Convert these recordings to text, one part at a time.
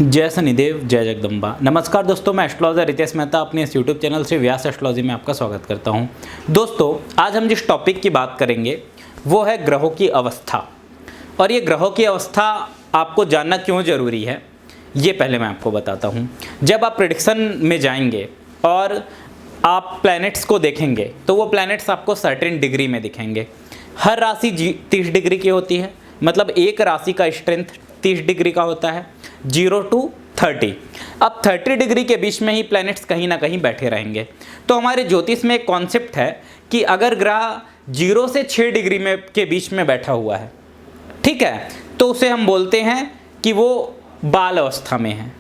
जय शनिदेव, जय जगदम्बा। नमस्कार दोस्तों, मैं एस्ट्रोलॉजर रितेश मेहता अपने इस यूट्यूब चैनल से व्यास एस्ट्रोलॉजी में आपका स्वागत करता हूं। दोस्तों, आज हम जिस टॉपिक की बात करेंगे वो है ग्रहों की अवस्था। और ये ग्रहों की अवस्था आपको जानना क्यों ज़रूरी है, ये पहले मैं आपको बताता हूँ। जब आप प्रेडिक्शन में जाएंगे और आप प्लैनेट्स को देखेंगे तो वो प्लैनेट्स आपको सर्टेन डिग्री में दिखेंगे। हर राशि 30 डिग्री की होती है, मतलब एक राशि का स्ट्रेंथ 30 डिग्री का होता है, 0 to 30। अब 30 डिग्री के बीच में ही प्लैनेट्स कहीं ना कहीं बैठे रहेंगे। तो हमारे ज्योतिष में एक कॉन्सेप्ट है कि अगर ग्रह 0 से 6 डिग्री में के बीच में बैठा हुआ है, ठीक है, तो उसे हम बोलते हैं कि वो बाल अवस्था में है।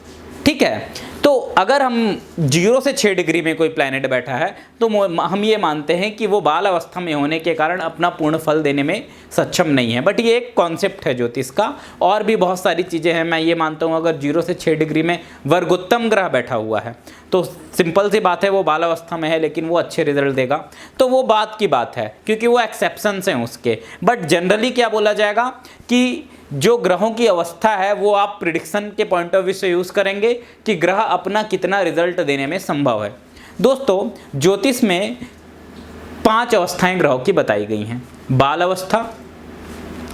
ठीक है, तो अगर हम 0 से 6 डिग्री में कोई प्लैनेट बैठा है तो हम ये मानते हैं कि वो बाल अवस्था में होने के कारण अपना पूर्ण फल देने में सक्षम नहीं है। बट ये एक कॉन्सेप्ट है ज्योतिष का, और भी बहुत सारी चीज़ें हैं। मैं ये मानता हूँ अगर 0 से 6 डिग्री में वर्गोत्तम ग्रह बैठा हुआ है तो सिंपल सी बात है वो बाल अवस्था में है, लेकिन वो अच्छे रिजल्ट देगा। तो वो बात की बात है, क्योंकि वो एक्सेप्शंस हैं उसके। बट जनरली क्या बोला जाएगा कि जो ग्रहों की अवस्था है वो आप प्रिडिक्शन के पॉइंट ऑफ व्यू से यूज़ करेंगे कि ग्रह अपना कितना रिजल्ट देने में संभव है। दोस्तों, ज्योतिष में 5 अवस्थाएं ग्रहों की बताई गई हैं। बाल अवस्था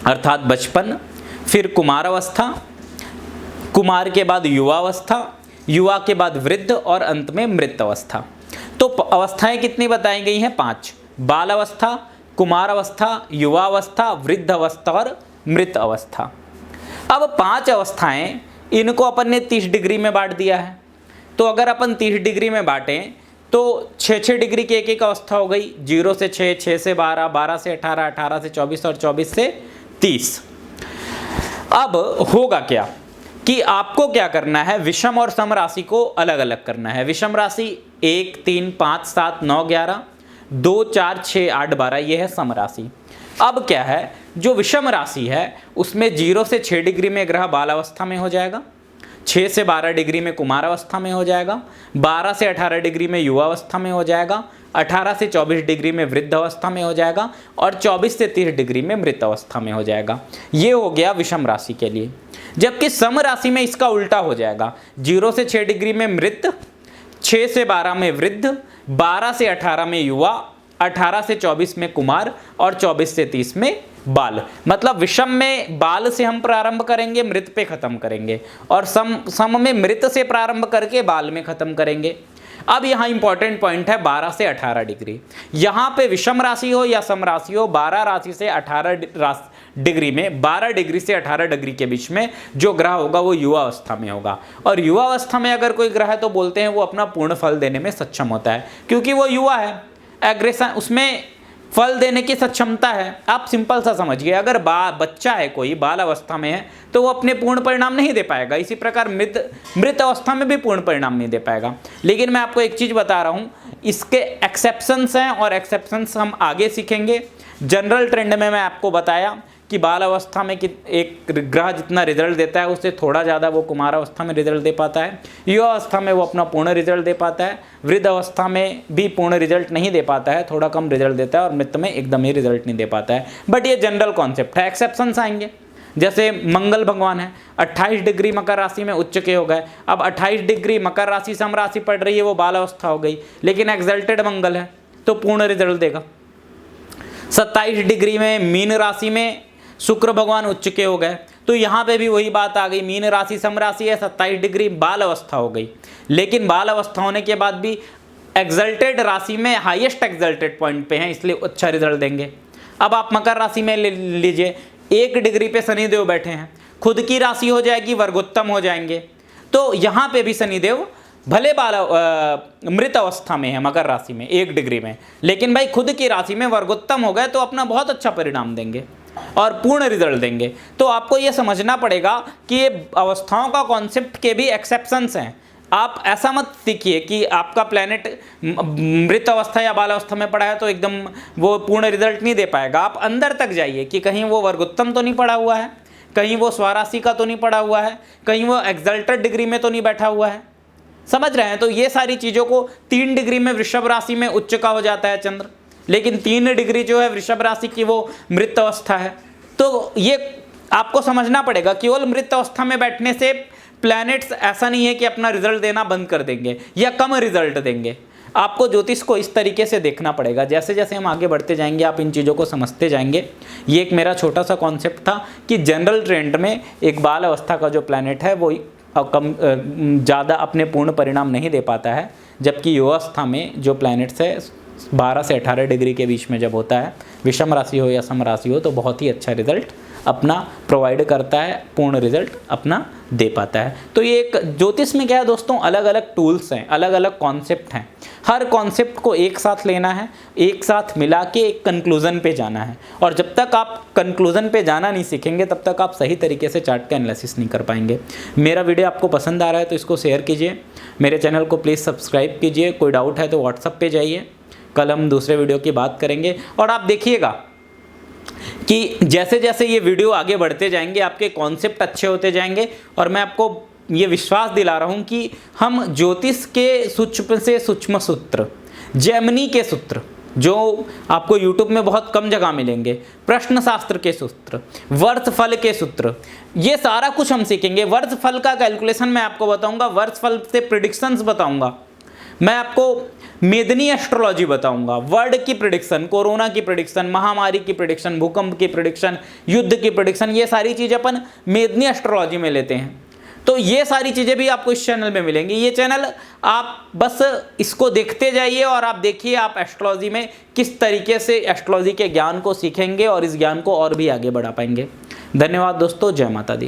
अर्थात बचपन, फिर कुमार अवस्था, कुमार के बाद युवा अवस्था, युवा के बाद वृद्ध और अंत में मृत अवस्था। तो अवस्थाएं कितनी बताई गई हैं? 5। बाल अवस्था, कुमार अवस्था, युवा अवस्था, वृद्ध अवस्था और मृत अवस्था। अब 5 अवस्थाएं, इनको अपन ने 30 डिग्री में बांट दिया है। तो अगर अपन 30 डिग्री में बांटें तो 6-6 डिग्री की एक अवस्था हो गई। 0 से 6, 6 से 12, 12 से 18, 18 से 24 और 24 से 30। अब होगा क्या कि आपको क्या करना है, विषम और सम राशि को अलग अलग करना है। विषम राशि 1, 3, 5, 7, 9, 11, 2, 4, 6, 8, 12, ये है सम राशि। अब क्या है, जो विषम राशि है उसमें 0 से 6 डिग्री में ग्रह बाल अवस्था में हो जाएगा, 6 से 12 डिग्री में कुमार अवस्था में हो जाएगा, 12 से 18 डिग्री में युवा अवस्था में हो जाएगा, 18 से 24 डिग्री में वृद्ध अवस्था में हो जाएगा और 24 से 30 डिग्री में मृत अवस्था में हो जाएगा। ये हो गया विषम राशि के लिए। जबकि सम राशि में इसका उल्टा हो जाएगा। 0 से 6 डिग्री में मृत, 6 से 12 में वृद्ध, 12 से 18 में युवा, 18 से 24 में कुमार और 24 से 30 में बाल। मतलब विषम में बाल से हम प्रारंभ करेंगे, मृत पे खत्म करेंगे, और सम में मृत से प्रारंभ करके बाल में खत्म करेंगे। अब यहाँ इंपॉर्टेंट पॉइंट है 12 से 18 डिग्री। यहाँ पे विषम राशि हो या सम राशि हो, 12 राशि से 18 डिग्री में, 12 डिग्री से 18 डिग्री के बीच में जो ग्रह होगा वो युवा अवस्था में होगा। और युवा अवस्था में अगर कोई ग्रह है तो बोलते हैं वो अपना पूर्ण फल देने में सक्षम होता है, क्योंकि वो युवा है, एग्रेशन, उसमें फल देने की सक्षमता है। आप सिंपल सा समझिए, अगर बच्चा है कोई बाल अवस्था में है तो वो अपने पूर्ण परिणाम नहीं दे पाएगा। इसी प्रकार मृत अवस्था में भी पूर्ण परिणाम नहीं दे पाएगा। लेकिन मैं आपको एक चीज़ बता रहा हूँ, इसके एक्सेप्शंस हैं और एक्सेप्शंस हम आगे सीखेंगे। जनरल ट्रेंड में मैं आपको बताया कि बाल अवस्था में कि एक ग्रह जितना रिजल्ट देता है उससे थोड़ा ज़्यादा वो कुमार अवस्था में रिजल्ट दे पाता है, युवा अवस्था में वो अपना पूर्ण रिजल्ट दे पाता है, वृद्ध अवस्था में भी पूर्ण रिजल्ट नहीं दे पाता है, थोड़ा कम रिजल्ट देता है, और मृत में एकदम ही रिजल्ट नहीं दे पाता है। बट ये जनरल कॉन्सेप्ट है, एक्सेप्शंस आएंगे। जैसे मंगल भगवान है, 28 डिग्री मकर राशि में उच्च के हो गए। अब 28 डिग्री मकर राशि सम राशि पड़ रही है, वो बाल अवस्था हो गई, लेकिन एक्सल्टेड मंगल है तो पूर्ण रिजल्ट देगा। 27 डिग्री में मीन राशि में शुक्र भगवान उच्च के हो गए, तो यहाँ पे भी वही बात आ गई, मीन राशि सम राशि है, 27 डिग्री बाल अवस्था हो गई। लेकिन बाल अवस्था होने के बाद भी एक्सल्टेड राशि में हाईएस्ट एक्सल्टेड पॉइंट पे हैं, इसलिए अच्छा रिजल्ट देंगे। अब आप मकर राशि में ले लीजिए, 1 डिग्री पे शनिदेव बैठे हैं, खुद की राशि हो जाएगी, वर्गोत्तम हो जाएंगे। तो यहाँ पे भी शनिदेव भले मृत अवस्था में है मकर राशि में 1 डिग्री में, लेकिन भाई खुद की राशि में वर्गोत्तम हो गए तो अपना बहुत अच्छा परिणाम देंगे और पूर्ण रिजल्ट देंगे। तो आपको ये समझना पड़ेगा कि ये अवस्थाओं का कॉन्सेप्ट के भी एक्सेप्शंस हैं। आप ऐसा मत सीखिए कि आपका प्लैनेट मृत अवस्था या बाल अवस्था में पड़ा है तो एकदम वो पूर्ण रिजल्ट नहीं दे पाएगा। आप अंदर तक जाइए कि कहीं वो वर्गोत्तम तो नहीं पड़ा हुआ है, कहीं वो स्वराशि का तो नहीं पड़ा हुआ है, कहीं वो एक्सल्टेड डिग्री में तो नहीं बैठा हुआ है। समझ रहे हैं? तो ये सारी चीज़ों को 3 डिग्री में वृषभ राशि में उच्च का हो जाता है चंद्र, लेकिन 3 डिग्री जो है वृषभ राशि की वो मृत अवस्था है। तो ये आपको समझना पड़ेगा, केवल मृत अवस्था में बैठने से प्लैनेट्स ऐसा नहीं है कि अपना रिजल्ट देना बंद कर देंगे या कम रिजल्ट देंगे। आपको ज्योतिष को इस तरीके से देखना पड़ेगा। जैसे जैसे हम आगे बढ़ते जाएंगे आप इन चीज़ों को समझते जाएंगे। ये एक मेरा छोटा सा कॉन्सेप्ट था कि जनरल ट्रेंड में एक बाल अवस्था का जो प्लैनेट है वो कम ज़्यादा अपने पूर्ण परिणाम नहीं दे पाता है, जबकि युवावस्था में जो प्लैनेट्स है 12 से 18 डिग्री के बीच में जब होता है, विषम राशि हो या सम राशि हो, तो बहुत ही अच्छा रिजल्ट अपना प्रोवाइड करता है, पूर्ण रिजल्ट अपना दे पाता है। तो ये एक ज्योतिष में क्या है दोस्तों, अलग अलग टूल्स हैं, अलग अलग कॉन्सेप्ट हैं। हर कॉन्सेप्ट को एक साथ लेना है, एक साथ मिला के एक कंक्लूजन पे जाना है। और जब तक आप कंक्लूजन पे जाना नहीं सीखेंगे तब तक आप सही तरीके से चार्ट का एनालिसिस नहीं कर पाएंगे। मेरा वीडियो आपको पसंद आ रहा है तो इसको शेयर कीजिए, मेरे चैनल को प्लीज़ सब्सक्राइब कीजिए। कोई डाउट है तो व्हाट्सएप पे जाइए, कल हम दूसरे वीडियो की बात करेंगे। और आप देखिएगा कि जैसे जैसे ये वीडियो आगे बढ़ते जाएंगे आपके कॉन्सेप्ट अच्छे होते जाएंगे। और मैं आपको ये विश्वास दिला रहा हूँ कि हम ज्योतिष के सूक्ष्म से सूक्ष्म सूत्र, जेमिनी के सूत्र जो आपको YouTube में बहुत कम जगह मिलेंगे, प्रश्न शास्त्र के सूत्र, वर्ष फल के सूत्र, ये सारा कुछ हम सीखेंगे। वर्ष फल का कैलकुलेशन मैं आपको बताऊंगा, वर्ष फल से प्रिडिक्शंस बताऊंगा, मैं आपको मेदनी एस्ट्रोलॉजी बताऊंगा, वर्ल्ड की प्रिडिक्शन, कोरोना की प्रिडिक्शन, महामारी की प्रिडिक्शन, भूकंप की प्रिडिक्शन, युद्ध की प्रिडिक्शन, ये सारी चीज़ें अपन मेदनी एस्ट्रोलॉजी में लेते हैं। तो ये सारी चीज़ें भी आपको इस चैनल में मिलेंगी। ये चैनल आप बस इसको देखते जाइए और आप देखिए आप एस्ट्रोलॉजी में किस तरीके से एस्ट्रोलॉजी के ज्ञान को सीखेंगे और इस ज्ञान को और भी आगे बढ़ा पाएंगे। धन्यवाद दोस्तों, जय माता दी।